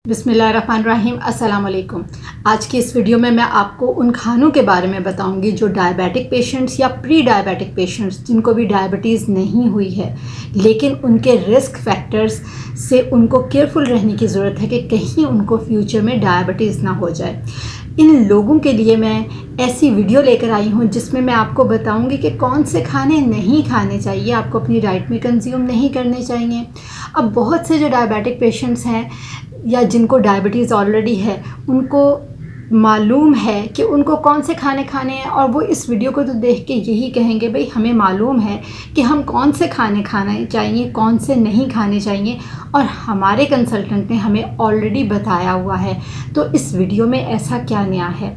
बिस्मिल्लाहिर्रहमानिर्रहीम अस्सलाम वालेकुम। आज की इस वीडियो में मैं आपको उन खानों के बारे में बताऊंगी जो डायबिटिक पेशेंट्स या प्री डायबिटिक पेशेंट्स जिनको भी डायबिटीज़ नहीं हुई है लेकिन उनके रिस्क फैक्टर्स से उनको केयरफुल रहने की ज़रूरत है कि कहीं उनको फ्यूचर में डायबिटीज़ ना हो जाए। इन लोगों के लिए मैं ऐसी वीडियो लेकर आई हूँ जिसमें मैं आपको बताऊंगी कि कौन से खाने नहीं खाने चाहिए, आपको अपनी डाइट में कंज्यूम नहीं करने चाहिए। अब बहुत से जो डायबिटिक पेशेंट्स हैं या जिनको डायबिटीज़ ऑलरेडी है उनको मालूम है कि उनको कौन से खाने खाने हैं और वो इस वीडियो को तो देख के यही कहेंगे भाई हमें मालूम है कि हम कौन से खाने खाने चाहिए, कौन से नहीं खाने चाहिए और हमारे कंसल्टेंट ने हमें ऑलरेडी बताया हुआ है। तो इस वीडियो में ऐसा क्या नया है?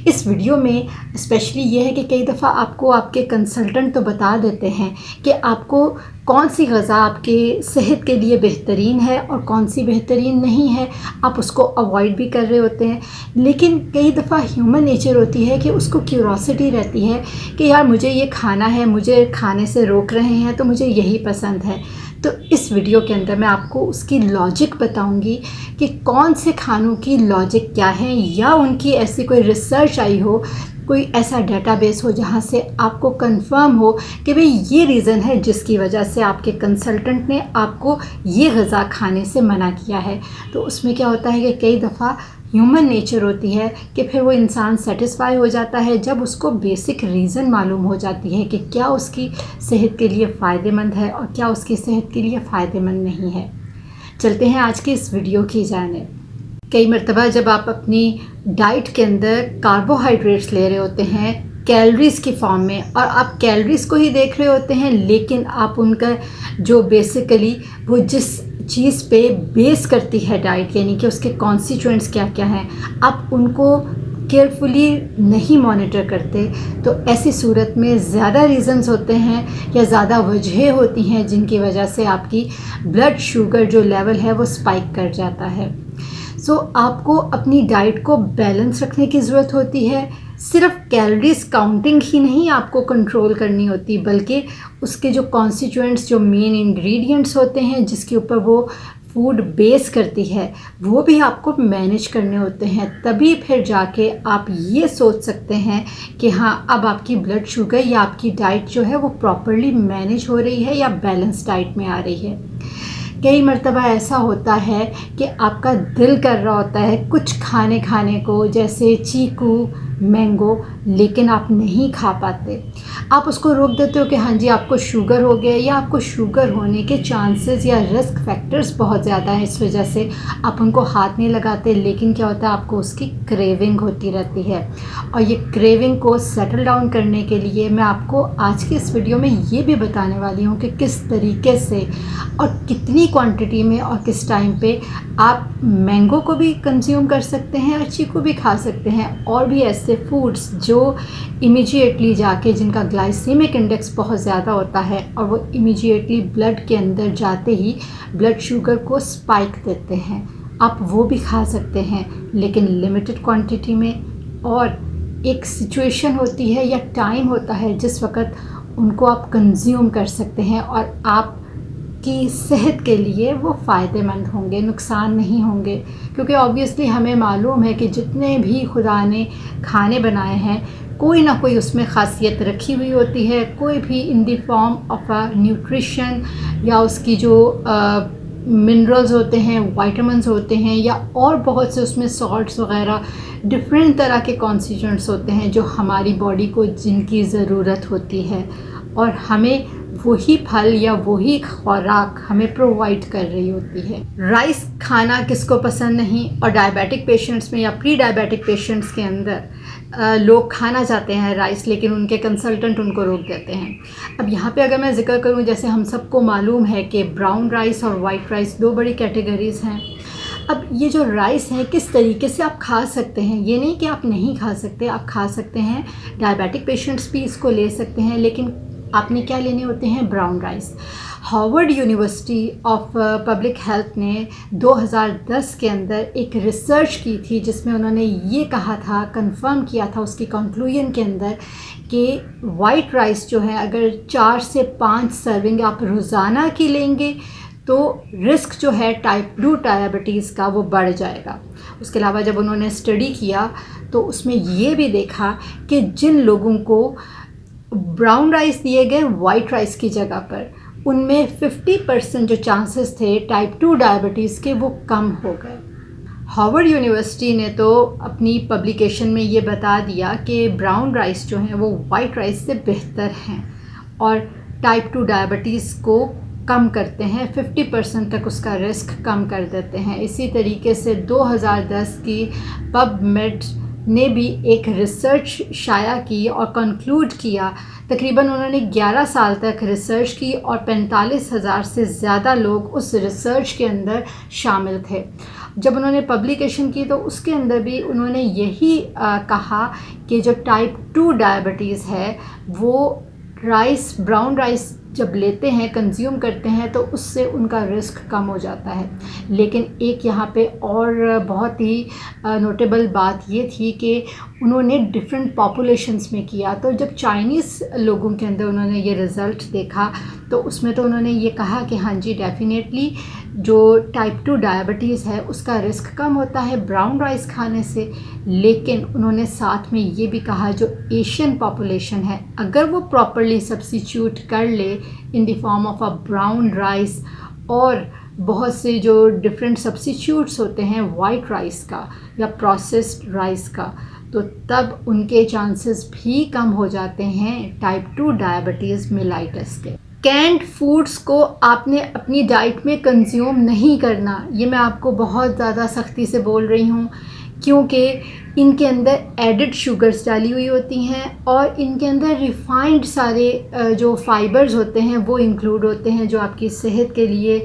इस वीडियो में स्पेशली ये है कि कई दफ़ा आपको आपके कंसल्टेंट तो बता देते हैं कि आपको कौन सी ग़ज़ा आपके सेहत के लिए बेहतरीन है और कौन सी बेहतरीन नहीं है, आप उसको अवॉइड भी कर रहे होते हैं। लेकिन कई दफ़ा ह्यूमन नेचर होती है कि उसको क्यूरोसिटी रहती है कि यार मुझे ये खाना है, मुझे खाने से रोक रहे हैं तो मुझे यही पसंद है। तो इस वीडियो के अंदर मैं आपको उसकी लॉजिक बताऊंगी कि कौन से खानों की लॉजिक क्या है या उनकी ऐसी कोई रिसर्च आई हो, कोई ऐसा डेटाबेस हो जहाँ से आपको कंफर्म हो कि भाई ये रीज़न है जिसकी वजह से आपके कंसल्टेंट ने आपको ये ग़ज़ा खाने से मना किया है। तो उसमें क्या होता है कि कई दफ़ा ह्यूमन नेचर होती है कि फिर वो इंसान सेटिस्फाई हो जाता है जब उसको बेसिक रीज़न मालूम हो जाती है कि क्या उसकी सेहत के लिए फ़ायदेमंद है और क्या उसकी सेहत के लिए फ़ायदेमंद नहीं है। चलते हैं आज की इस वीडियो की जानिब। कई मरतबा जब आप अपनी डाइट के अंदर कार्बोहाइड्रेट्स ले रहे होते हैं कैलोरीज़ की फॉर्म में और आप कैलोरीज़ को ही देख रहे होते हैं लेकिन आप उनका जो बेसिकली वो जिस चीज़ पे बेस करती है डाइट यानी कि उसके कॉन्स्टिट्यूएंट्स क्या क्या हैं आप उनको केयरफुली नहीं मॉनिटर करते, तो ऐसी सूरत में ज़्यादा रीज़न्स होते हैं या ज़्यादा वजह होती हैं जिनकी वजह से आपकी ब्लड शुगर जो लेवल है वो स्पाइक कर जाता है। सो आपको अपनी डाइट को बैलेंस रखने की ज़रूरत होती है। सिर्फ कैलोरीज काउंटिंग ही नहीं आपको कंट्रोल करनी होती बल्कि उसके जो कॉन्स्टिट्यूएंट्स जो मेन इंग्रेडिएंट्स होते हैं जिसके ऊपर वो फूड बेस करती है वो भी आपको मैनेज करने होते हैं। तभी फिर जाके आप ये सोच सकते हैं कि हाँ अब आपकी ब्लड शुगर या आपकी डाइट जो है वो प्रॉपरली मैनेज हो रही है या बैलेंस डाइट में आ रही है। कई मर्तबा ऐसा होता है कि आपका दिल कर रहा होता है कुछ खाने को जैसे चीकू, मैंगो, लेकिन आप नहीं खा पाते। आप उसको रोक देते हो कि हाँ जी आपको शुगर हो गया या आपको शुगर होने के चांसेस या रिस्क फैक्टर्स बहुत ज़्यादा हैं, इस वजह से आप उनको हाथ नहीं लगाते। लेकिन क्या होता है आपको उसकी क्रेविंग होती रहती है और ये क्रेविंग को सेटल डाउन करने के लिए मैं आपको आज की इस वीडियो में ये भी बताने वाली हूँ कि किस तरीके से और कितनी क्वांटिटी में और किस टाइम पे आप मैंगो को भी कंज्यूम कर सकते हैं और चीकू भी खा सकते हैं और भी ऐसे फूड्स जो इमीडिएटली जाके जिनका ग्लाइसेमिक इंडेक्स बहुत ज़्यादा होता है और वो इमीडिएटली ब्लड के अंदर जाते ही ब्लड शुगर को स्पाइक देते हैं। आप वो भी खा सकते हैं लेकिन लिमिटेड क्वांटिटी में, और एक सिचुएशन होती है या टाइम होता है जिस वक़्त उनको आप कंज्यूम कर सकते हैं और आप की सेहत के लिए वो फ़ायदेमंद होंगे, नुकसान नहीं होंगे। क्योंकि ऑब्वियसली हमें मालूम है कि जितने भी खुदा ने खाने बनाए हैं कोई ना कोई उसमें ख़ासियत रखी हुई होती है, कोई भी in the form of a nutrition या उसकी जो मिनरल्स होते हैं, विटामिन्स होते हैं या और बहुत से उसमें सॉल्ट्स वग़ैरह डिफरेंट तरह के कॉन्स्टिट्यूएंट्स होते हैं जो हमारी बॉडी को जिनकी ज़रूरत होती है और हमें वही फल या वही खुराक हमें प्रोवाइड कर रही होती है। राइस खाना किसको पसंद नहीं, और डायबिटिक पेशेंट्स में या प्री डायबिटिक पेशेंट्स के अंदर लोग खाना चाहते हैं राइस लेकिन उनके कंसल्टेंट उनको रोक देते हैं। अब यहाँ पे अगर मैं ज़िक्र करूँ, जैसे हम सबको मालूम है कि ब्राउन राइस और वाइट राइस दो बड़ी कैटेगरीज़ हैं। अब ये जो राइस है किस तरीके से आप खा सकते हैं, ये नहीं कि आप नहीं खा सकते, आप खा सकते हैं। डायबिटिक पेशेंट्स भी इसको ले सकते हैं लेकिन आपने क्या लेने होते हैं, brown rice. Harvard university of public health ने 2010 के अंदर एक रिसर्च की थी जिसमें उन्होंने ये कहा था, कंफर्म किया था उसकी कंक्लूजन के अंदर कि वाइट राइस जो है अगर 4 से 5 सर्विंग आप रोज़ाना की लेंगे तो रिस्क जो है टाइप 2 डायबिटीज़ का वो बढ़ जाएगा। उसके अलावा जब उन्होंने स्टडी किया तो उसमें ये भी देखा कि जिन लोगों को ब्राउन राइस दिए गए वाइट राइस की जगह पर, उनमें 50% जो चांसेस थे टाइप 2 डायबिटीज़ के वो कम हो गए। हार्वर्ड यूनिवर्सिटी ने तो अपनी पब्लिकेशन में ये बता दिया कि ब्राउन राइस जो हैं वो वाइट राइस से बेहतर हैं और टाइप 2 डायबिटीज़ को कम करते हैं, 50% तक उसका रिस्क कम कर देते हैं। इसी तरीके से 2010 की पबमेड ने भी एक रिसर्च शाया की और कंक्लूड किया। तकरीबन उन्होंने 11 साल तक रिसर्च की और 45,000 से ज़्यादा लोग उस रिसर्च के अंदर शामिल थे। जब उन्होंने पब्लिकेशन की तो उसके अंदर भी उन्होंने यही कहा कि जो टाइप 2 डायबिटीज़ है वो ब्राउन राइस जब लेते हैं, कंज्यूम करते हैं, तो उससे उनका रिस्क कम हो जाता है। लेकिन एक यहाँ पे और बहुत ही नोटेबल बात ये थी कि उन्होंने डिफरेंट पॉपुलेशंस में किया। तो जब चाइनीज़ लोगों के अंदर उन्होंने ये रिज़ल्ट देखा तो उसमें तो उन्होंने ये कहा कि हाँ जी, डेफिनेटली जो टाइप 2 डायबिटीज़ है उसका रिस्क कम होता है ब्राउन राइस खाने से। लेकिन उन्होंने साथ में ये भी कहा जो एशियन पॉपुलेशन है, अगर वो प्रॉपरली सब्स्टिट्यूट कर ले in the form of a brown rice और बहुत से जो डिफरेंट सब्स्टिट्यूट्स होते हैं वाइट राइस का या प्रोसेस्ड राइस का, तो तब उनके चांसेस भी कम हो जाते हैं टाइप 2 डायबिटीज़ मेलाइटस के। कैंड फूड्स को आपने अपनी डाइट में कंज्यूम नहीं करना, ये मैं आपको बहुत ज़्यादा सख्ती से बोल रही हूँ, क्योंकि इनके अंदर एडिड शुगर्स डाली हुई होती हैं और इनके अंदर रिफाइंड सारे जो फाइबर्स होते हैं वो इंक्लूड होते हैं जो आपकी सेहत के लिए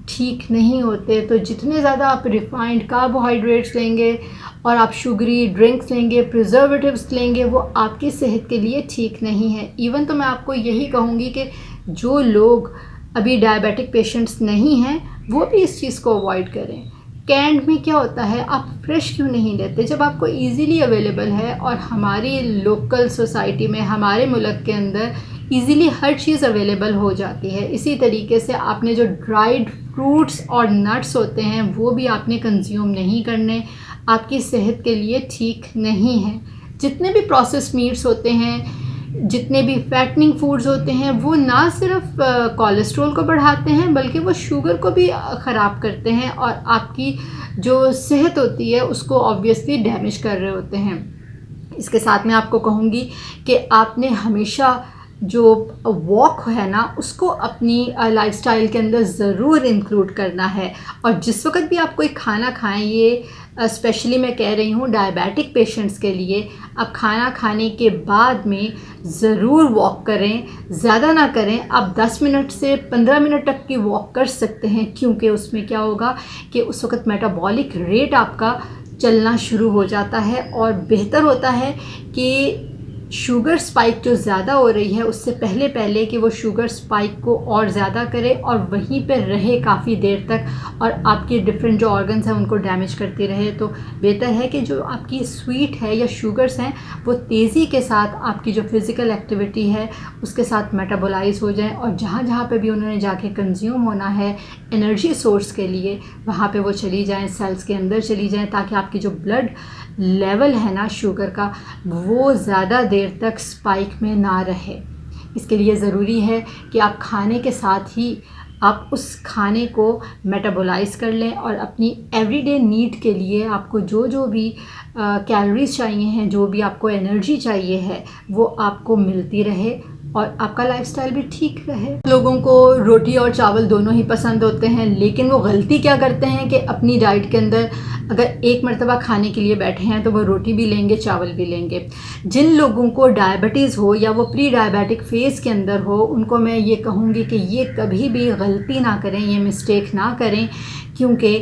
ठीक नहीं होते। तो जितने ज़्यादा आप रिफाइंड कार्बोहाइड्रेट्स लेंगे और आप शुगरी ड्रिंक्स लेंगे, प्रिजर्वेटिव्स लेंगे, वो आपकी सेहत के लिए ठीक नहीं है। इवन तो मैं आपको यही कहूँगी कि जो लोग अभी डायबिटिक पेशेंट्स नहीं हैं वो भी इस चीज़ को अवॉइड करें। कैंड में क्या होता है, आप फ्रेश क्यों नहीं लेते जब आपको इजीली अवेलेबल है? और हमारी लोकल सोसाइटी में, हमारे मुल्क के अंदर इजीली हर चीज़ अवेलेबल हो जाती है। इसी तरीके से आपने जो ड्राइड फ्रूट्स और नट्स होते हैं वो भी आपने कंज्यूम नहीं करने, आपकी सेहत के लिए ठीक नहीं है। जितने भी प्रोसेस्ड मीट्स होते हैं, जितने भी फैटनिंग फूड्स होते हैं, वो ना सिर्फ कोलेस्ट्रॉल को बढ़ाते हैं बल्कि वो शुगर को भी ख़राब करते हैं और आपकी जो सेहत होती है उसको ऑब्वियसली डैमेज कर रहे होते हैं। इसके साथ मैं आपको कहूँगी कि आपने हमेशा जो वॉक है ना उसको अपनी लाइफस्टाइल के अंदर ज़रूर इंक्लूड करना है। और जिस वक्त भी आप कोई खाना खाएं, ये स्पेशली मैं कह रही हूँ डायबिटिक पेशेंट्स के लिए, आप खाना खाने के बाद में ज़रूर वॉक करें। ज़्यादा ना करें, आप 10 मिनट से 15 मिनट तक की वॉक कर सकते हैं, क्योंकि उसमें क्या होगा कि उस वक्त मेटाबॉलिक रेट आपका चलना शुरू हो जाता है और बेहतर होता है कि शुगर स्पाइक जो ज़्यादा हो रही है उससे पहले कि वो शुगर स्पाइक को और ज़्यादा करे और वहीं पर रहे काफ़ी देर तक और आपके डिफरेंट जो ऑर्गन्स हैं उनको डैमेज करती रहे। तो बेहतर है कि जो आपकी स्वीट है या शुगर्स हैं वो तेज़ी के साथ आपकी जो फिज़िकल एक्टिविटी है उसके साथ मेटाबोलाइज हो जाएं और जहाँ जहाँ पे भी उन्होंने जाके कंज्यूम होना है एनर्जी सोर्स के लिए, वहाँ पे वो चली जाएं, सेल्स के अंदर चली जाएं, ताकि आपकी जो ब्लड लेवल है ना शुगर का वो ज़्यादा देर तक स्पाइक में ना रहे। इसके लिए ज़रूरी है कि आप खाने के साथ ही आप उस खाने को मेटाबोलाइज कर लें और अपनी एवरीडे नीड के लिए आपको जो जो भी कैलोरीज चाहिए हैं, जो भी आपको एनर्जी चाहिए है, वो आपको मिलती रहे और आपका लाइफस्टाइल भी ठीक रहे। लोगों को रोटी और चावल दोनों ही पसंद होते हैं, लेकिन वो गलती क्या करते हैं कि अपनी डाइट के अंदर अगर एक मरतबा खाने के लिए बैठे हैं तो वो रोटी भी लेंगे, चावल भी लेंगे। जिन लोगों को डायबिटीज़ हो या वो प्री डायबिटिक फ़ेज़ के अंदर हो, उनको मैं ये कहूँगी कि ये कभी भी गलती ना करें, ये मिस्टेक ना करें, क्योंकि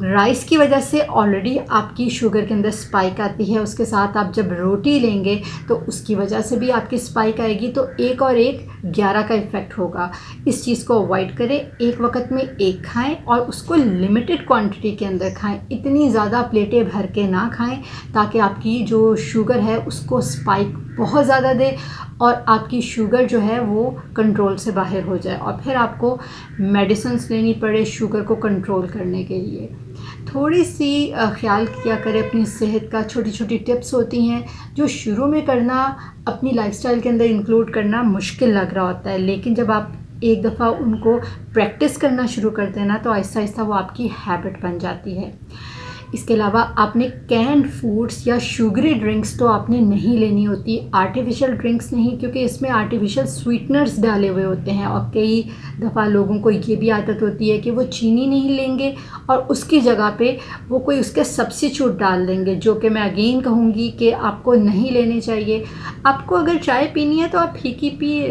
राइस की वजह से ऑलरेडी आपकी शुगर के अंदर स्पाइक आती है। उसके साथ आप जब रोटी लेंगे तो उसकी वजह से भी आपकी स्पाइक आएगी। तो एक और एक 11 का इफ़ेक्ट होगा। इस चीज़ को अवॉइड करें, एक वक्त में एक खाएं और उसको लिमिटेड क्वांटिटी के अंदर खाएं। इतनी ज़्यादा प्लेटें भर के ना खाएं ताकि आपकी जो शुगर है उसको स्पाइक बहुत ज़्यादा दे और आपकी शुगर जो है वो कंट्रोल से बाहर हो जाए और फिर आपको मेडिसिन्स लेनी पड़े शुगर को कंट्रोल करने के लिए। थोड़ी सी ख्याल किया करें अपनी सेहत का। छोटी छोटी टिप्स होती हैं जो शुरू में करना अपनी लाइफस्टाइल के अंदर इंक्लूड करना मुश्किल लग रहा होता है, लेकिन जब आप एक दफ़ा उनको प्रैक्टिस करना शुरू करते हैं ना तो आहिस्ता आहिस्ता वो आपकी हैबिट बन जाती है। इसके अलावा आपने कैंड फूड्स या शुगरी ड्रिंक्स तो आपने नहीं लेनी होती, आर्टिफिशियल ड्रिंक्स नहीं, क्योंकि इसमें आर्टिफिशियल स्वीटनर्स डाले हुए होते हैं और कई दफ़ा लोगों को ये भी आदत होती है कि वो चीनी नहीं लेंगे और उसकी जगह पे वो कोई उसके सब्स्टिट्यूट डाल देंगे, जो कि मैं अगेन कहूँगी कि आपको नहीं लेने चाहिए। आपको अगर चाय पीनी है तो आप फीकी पिए,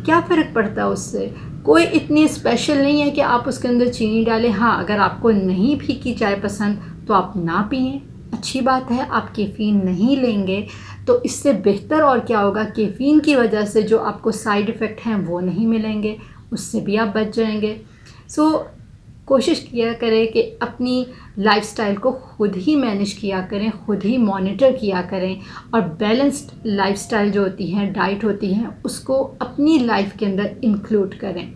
क्या फ़र्क पड़ता है उससे, कोई इतनी स्पेशल नहीं है कि आप उसके अंदर चीनी डालें। हाँ, अगर आपको नहीं फीकी चाय पसंद तो आप ना पिएं, अच्छी बात है। आप कैफ़ीन नहीं लेंगे तो इससे बेहतर और क्या होगा, कैफ़ीन की वजह से जो आपको साइड इफ़ेक्ट हैं वो नहीं मिलेंगे, उससे भी आप बच जाएंगे। कोशिश किया करें कि अपनी लाइफ़स्टाइल को खुद ही मैनेज किया करें, खुद ही मॉनिटर किया करें और बैलेंस्ड लाइफ़स्टाइल जो होती हैं, डाइट होती हैं, उसको अपनी लाइफ के अंदर इंक्लूड करें।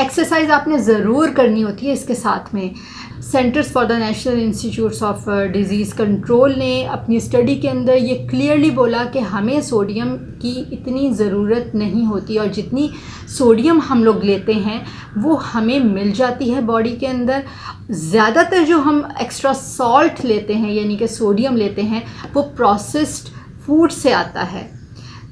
एक्सरसाइज आपने ज़रूर करनी होती है इसके साथ में। Centres for the national institutes of disease control ने अपनी स्टडी के अंदर ये क्लियरली बोला कि हमें सोडियम की इतनी ज़रूरत नहीं होती और जितनी सोडियम हम लोग लेते हैं वो हमें मिल जाती है बॉडी के अंदर। ज़्यादातर जो हम एक्स्ट्रा सॉल्ट लेते हैं यानी कि सोडियम लेते हैं वो प्रोसेस्ड फूड से आता है।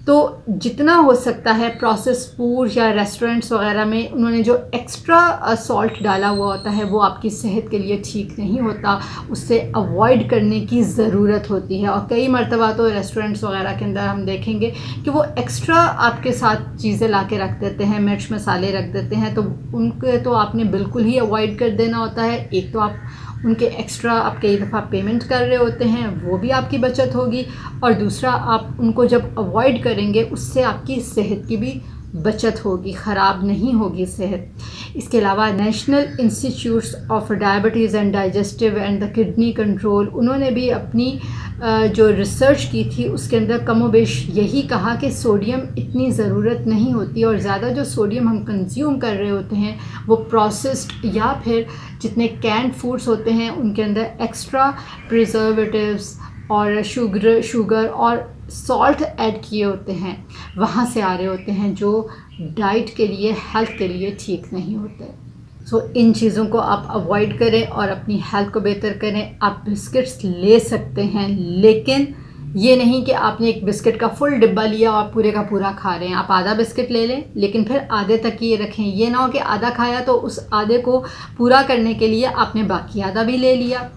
तो जितना हो सकता है प्रोसेस फूड या रेस्टोरेंट्स वगैरह में उन्होंने जो एक्स्ट्रा सॉल्ट डाला हुआ होता है वो आपकी सेहत के लिए ठीक नहीं होता, उससे अवॉइड करने की ज़रूरत होती है। और कई मरतबा तो रेस्टोरेंट्स वगैरह के अंदर हम देखेंगे कि वो एक्स्ट्रा आपके साथ चीज़ें ला के रख देते हैं, मिर्च मसाले रख देते हैं, तो उनके तो आपने बिल्कुल ही अवॉइड कर देना होता है। एक तो आप उनके एक्स्ट्रा आप कई दफ़ा पेमेंट कर रहे होते हैं, वो भी आपकी बचत होगी, और दूसरा आप उनको जब अवॉइड करेंगे उससे आपकी सेहत की भी बचत होगी, ख़राब नहीं होगी सेहत। इसके अलावा national institutes of diabetes and digestive and the kidney control, उन्होंने भी अपनी जो रिसर्च की थी उसके अंदर कमोबेश यही कहा कि सोडियम इतनी ज़रूरत नहीं होती और ज़्यादा जो सोडियम हम कंज्यूम कर रहे होते हैं वो प्रोसेस्ड या फिर जितने कैंड फूड्स होते हैं उनके अंदर एक्स्ट्रा प्रिजर्वेटिव्स और शुगर और सॉल्ट ऐड किए होते हैं, वहाँ से आ रहे होते हैं जो डाइट के लिए, हेल्थ के लिए ठीक नहीं होते। इन चीज़ों को आप अवॉइड करें और अपनी हेल्थ को बेहतर करें। आप बिस्किट्स ले सकते हैं, लेकिन ये नहीं कि आपने एक बिस्किट का फुल डिब्बा लिया और आप पूरे का पूरा खा रहे हैं। आप आधा बिस्किट ले लें, लेकिन फिर आधे तक ही ये रखें। ये ना हो कि आधा खाया तो उस आधे को पूरा करने के लिए आपने बाकी आधा भी ले लिया।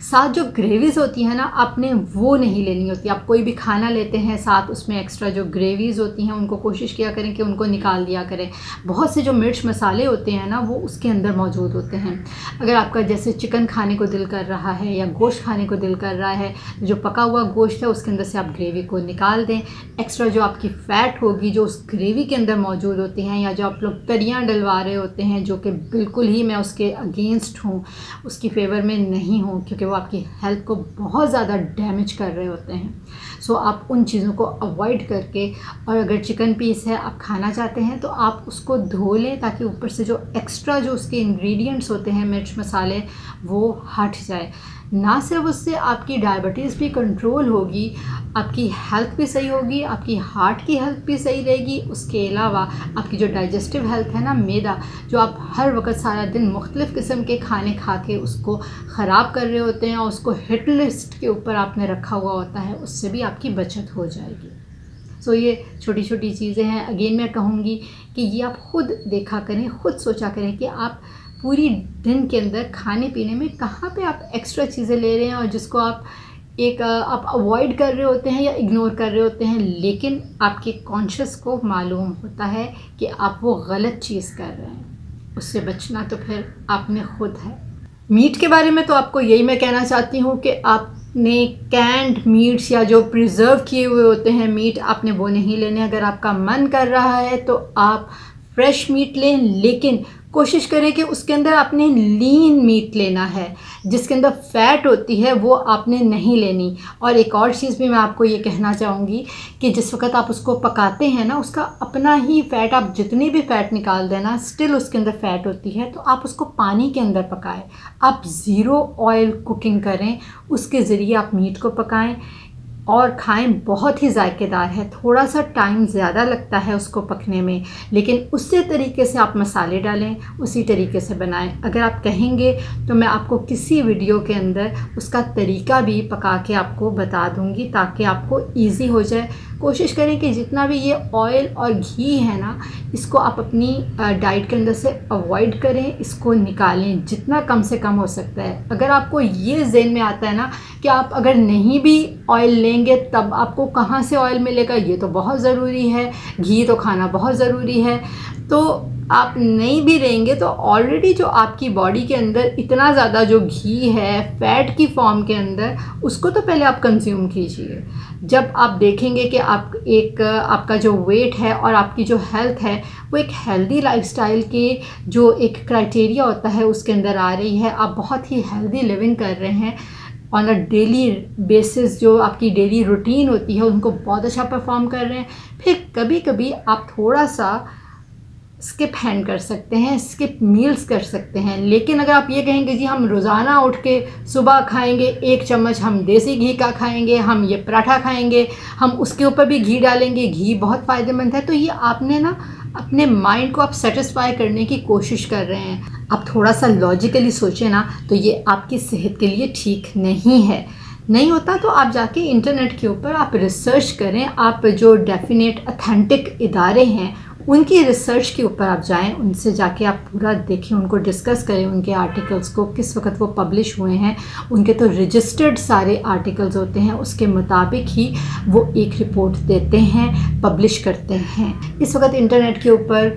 साथ जो ग्रेवीज़ होती हैं ना, आपने वो नहीं लेनी होती। आप कोई भी खाना लेते हैं साथ उसमें एक्स्ट्रा जो ग्रेवीज़ होती हैं उनको कोशिश किया करें कि उनको निकाल दिया करें। बहुत से जो मिर्च मसाले होते हैं ना वो उसके अंदर मौजूद होते हैं। अगर आपका जैसे चिकन खाने को दिल कर रहा है या गोश्त खाने को दिल कर रहा है, जो पका हुआ गोश्त है उसके अंदर से आप ग्रेवी को निकाल दें। एक्स्ट्रा जो आपकी फ़ैट होगी जो उस ग्रेवी के अंदर मौजूद होती हैं, या जो आप लोग तरियाँ डलवा रहे होते हैं, जो कि बिल्कुल ही मैं उसके अगेंस्ट हूँ, उसकी फेवर में नहीं हूँ, क्योंकि वो आपकी हेल्थ को बहुत ज़्यादा डैमेज कर रहे होते हैं। आप उन चीज़ों को अवॉइड करके, और अगर चिकन पीस है आप खाना चाहते हैं तो आप उसको धो लें ताकि ऊपर से जो एक्स्ट्रा जो उसके इंग्रेडिएंट्स होते हैं मिर्च मसाले वो हट जाए। ना सिर्फ उससे आपकी डायबिटीज़ भी कंट्रोल होगी, आपकी हेल्थ भी सही होगी, आपकी हार्ट की हेल्थ भी सही रहेगी। उसके अलावा आपकी जो डाइजेस्टिव हेल्थ है ना, मैदा जो आप हर वक्त सारा दिन मुख्तलिफ़ किस्म के खाने खा के उसको ख़राब कर रहे होते हैं और उसको हिट लिस्ट के ऊपर आपने रखा हुआ होता है, उससे भी आपकी बचत हो जाएगी। ये छोटी छोटी चीज़ें हैं। अगेन मैं कहूँगी कि ये आप ख़ुद देखा करें, ख़ुद सोचा करें कि आप पूरी दिन के अंदर खाने पीने में कहाँ पे आप एक्स्ट्रा चीज़ें ले रहे हैं और जिसको आप आप अवॉइड कर रहे होते हैं या इग्नोर कर रहे होते हैं, लेकिन आपके कॉन्शियस को मालूम होता है कि आप वो गलत चीज़ कर रहे हैं। उससे बचना तो फिर आपने खुद है। मीट के बारे में तो आपको यही मैं कहना चाहती हूँ कि आप आपने कैंड मीट्स या जो प्रिजर्व किए हुए होते हैं मीट, आपने वो नहीं लेने। अगर आपका मन कर रहा है तो आप फ्रेश मीट लें, लेकिन कोशिश करें कि उसके अंदर आपने लीन मीट लेना है, जिसके अंदर फ़ैट होती है वो आपने नहीं लेनी। और एक और चीज़ भी मैं आपको ये कहना चाहूँगी कि जिस वक्त आप उसको पकाते हैं ना, उसका अपना ही फ़ैट, आप जितनी भी फ़ैट निकाल देना स्टिल उसके अंदर फ़ैट होती है। तो आप उसको पानी के अंदर पकाएं, आप ज़ीरो ऑयल कुकिंग करें, उसके ज़रिए आप मीट को पकाएं और खाएं। बहुत ही जायकेदार है। थोड़ा सा टाइम ज़्यादा लगता है उसको पकने में, लेकिन उसी तरीके से आप मसाले डालें, उसी तरीके से बनाएं। अगर आप कहेंगे तो मैं आपको किसी वीडियो के अंदर उसका तरीका भी पका के आपको बता दूंगी, ताकि आपको इजी हो जाए। कोशिश करें कि जितना भी ये ऑयल और घी है ना, इसको आप अपनी डाइट के अंदर से अवॉइड करें, इसको निकालें जितना कम से कम हो सकता है। अगर आपको ये ज़हन में आता है ना कि आप अगर नहीं भी ऑयल लेंगे तब आपको कहाँ से ऑयल मिलेगा, ये तो बहुत ज़रूरी है, घी तो खाना बहुत ज़रूरी है, तो आप नहीं भी लेंगे तो ऑलरेडी जो आपकी बॉडी के अंदर इतना ज़्यादा जो घी है फ़ैट की फॉर्म के अंदर, उसको तो पहले आप कंज्यूम कीजिए। जब आप देखेंगे कि आपका जो वेट है और आपकी जो हेल्थ है वो एक हेल्दी लाइफस्टाइल के जो एक क्राइटेरिया होता है उसके अंदर आ रही है, आप बहुत ही हेल्दी लिविंग कर रहे हैं ऑन अ डेली बेसिस, जो आपकी डेली रूटीन होती है उनको बहुत अच्छा परफॉर्म कर रहे हैं, फिर कभी कभी आप थोड़ा सा स्किप हैंड कर सकते हैं, स्किप मील्स कर सकते हैं। लेकिन अगर आप ये कहेंगे जी हम रोज़ाना उठ के सुबह खाएंगे 1 चम्मच हम देसी घी का खाएंगे, हम ये पराठा खाएंगे, हम उसके ऊपर भी घी डालेंगे, घी बहुत फ़ायदेमंद है, तो ये आपने ना अपने माइंड को आप सेटिस्फाई करने की कोशिश कर रहे हैं। आप थोड़ा सा लॉजिकली सोचें ना, तो ये आपकी सेहत के लिए ठीक नहीं है। नहीं होता तो आप जाके इंटरनेट के ऊपर आप रिसर्च करें, आप जो डेफिनेट अथेंटिक इदारे हैं उनकी रिसर्च के ऊपर आप जाएं, उनसे जाके आप पूरा देखें, उनको डिस्कस करें, उनके आर्टिकल्स को किस वक्त वो पब्लिश हुए हैं। उनके तो रजिस्टर्ड सारे आर्टिकल्स होते हैं, उसके मुताबिक ही वो एक रिपोर्ट देते हैं, पब्लिश करते हैं। इस वक्त इंटरनेट के ऊपर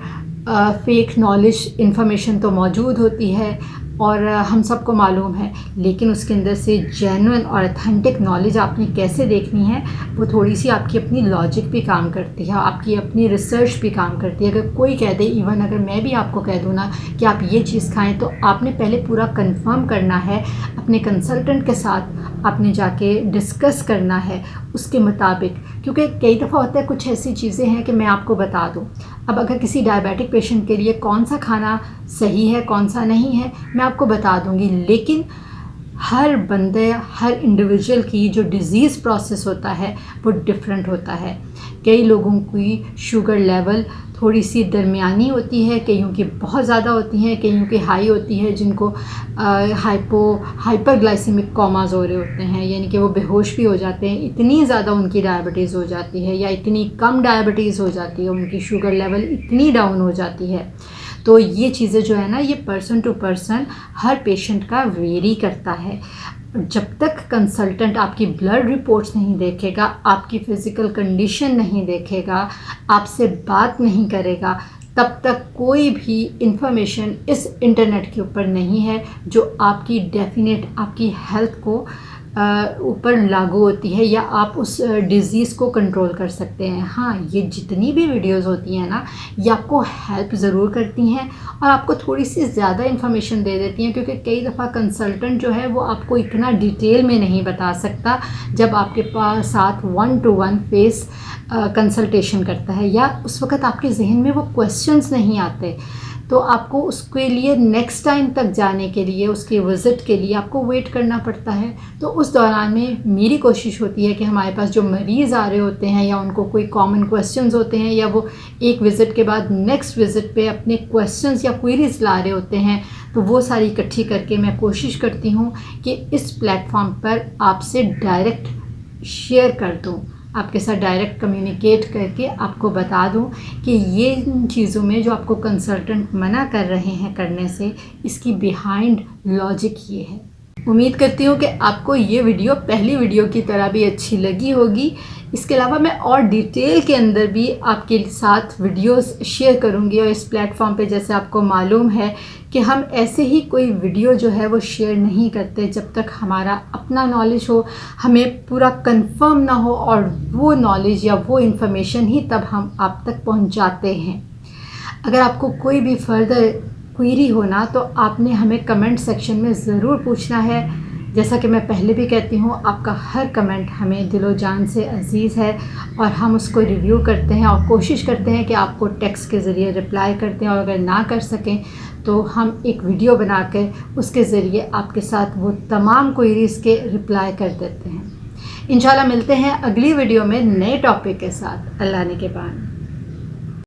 फेक नॉलेज इन्फॉर्मेशन तो मौजूद होती है और हम सबको मालूम है, लेकिन उसके अंदर से जेन्युइन और अथेंटिक नॉलेज आपने कैसे देखनी है, वो थोड़ी सी आपकी अपनी लॉजिक भी काम करती है, आपकी अपनी रिसर्च भी काम करती है। अगर कोई कह दे, इवन अगर मैं भी आपको कह दूँ ना कि आप ये चीज़ खाएं, तो आपने पहले पूरा कंफर्म करना है, अपने कंसल्टेंट के साथ आपने जाके डिस्कस करना है उसके मुताबिक, क्योंकि कई दफ़ा होता है कुछ ऐसी चीज़ें हैं कि मैं आपको बता दूँ। अब अगर किसी डायबिटिक पेशेंट के लिए कौन सा खाना सही है कौन सा नहीं है मैं आपको बता दूंगी, लेकिन हर बंदे, हर इंडिविजुअल की जो डिज़ीज़ प्रोसेस होता है वो डिफरेंट होता है। कई लोगों की शुगर लेवल थोड़ी सी दरमियानी होती है, कईयों की बहुत ज़्यादा होती हैं, कईयों की हाई होती है, जिनको हाइपरग्लाइसेमिक कोमास हो रहे होते हैं, यानी कि वो बेहोश भी हो जाते हैं, इतनी ज़्यादा उनकी डायबिटीज़ हो जाती है, या इतनी कम डायबिटीज़ हो जाती है, उनकी शुगर लेवल इतनी डाउन हो जाती है। तो ये चीज़ें जो है ना, ये पर्सन टू पर्सन हर पेशेंट का वेरी करता है। जब तक कंसल्टेंट आपकी ब्लड रिपोर्ट्स नहीं देखेगा, आपकी फ़िज़िकल कंडीशन नहीं देखेगा, आपसे बात नहीं करेगा, तब तक कोई भी इंफॉर्मेशन इस इंटरनेट के ऊपर नहीं है जो आपकी डेफिनेट आपकी हेल्थ को ऊपर लागू होती है, या आप उस डिज़ीज़ को कंट्रोल कर सकते हैं। हाँ, ये जितनी भी वीडियोस होती हैं ना, ये आपको हेल्प ज़रूर करती हैं और आपको थोड़ी सी ज़्यादा इन्फॉर्मेशन दे देती हैं, क्योंकि कई दफ़ा कंसल्टेंट जो है वो आपको इतना डिटेल में नहीं बता सकता जब आपके पास साथ 1-to-1 फेस कंसल्टेशन करता है, या उस वक़्त आपके जहन में वो क्वेश्चंस नहीं आते। तो आपको उसके लिए नेक्स्ट टाइम तक जाने के लिए, उसके विज़िट के लिए आपको वेट करना पड़ता है। तो उस दौरान में मेरी कोशिश होती है कि हमारे पास जो मरीज़ आ रहे होते हैं, या उनको कोई कॉमन क्वेश्चंस होते हैं, या वो एक विज़िट के बाद नेक्स्ट विज़िट पे अपने क्वेश्चंस या क्वेरीज़ ला रहे होते हैं, तो वो सारी इकट्ठी करके मैं कोशिश करती हूँ कि इस प्लेटफॉर्म पर आपसे डायरेक्ट शेयर कर दूँ, आपके साथ डायरेक्ट कम्युनिकेट करके आपको बता दूं कि ये चीज़ों में जो आपको कंसल्टेंट मना कर रहे हैं करने से, इसकी बिहाइंड लॉजिक ये है। उम्मीद करती हूँ कि आपको ये वीडियो पहली वीडियो की तरह भी अच्छी लगी होगी। इसके अलावा मैं और डिटेल के अंदर भी आपके साथ वीडियोस शेयर करूँगी, और इस प्लेटफॉर्म पे जैसे आपको मालूम है कि हम ऐसे ही कोई वीडियो जो है वो शेयर नहीं करते जब तक हमारा अपना नॉलेज हो, हमें पूरा कंफर्म ना हो, और वो नॉलेज या वो इन्फॉर्मेशन ही तब हम आप तक पहुंचाते हैं। अगर आपको कोई भी फर्दर क्वेरी हो ना, तो आपने हमें कमेंट सेक्शन में ज़रूर पूछना है। जैसा कि मैं पहले भी कहती हूँ, आपका हर कमेंट हमें दिलो जान से अज़ीज़ है, और हम उसको रिव्यू करते हैं और कोशिश करते हैं कि आपको टेक्स्ट के ज़रिए रिप्लाई करते हैं, और अगर ना कर सकें तो हम एक वीडियो बना कर उसके ज़रिए आपके साथ वो तमाम क्वेरीज़ के रिप्लाई कर देते हैं। इंशाल्लाह मिलते हैं अगली वीडियो में नए टॉपिक के साथ। अल्लाह ने के बाद।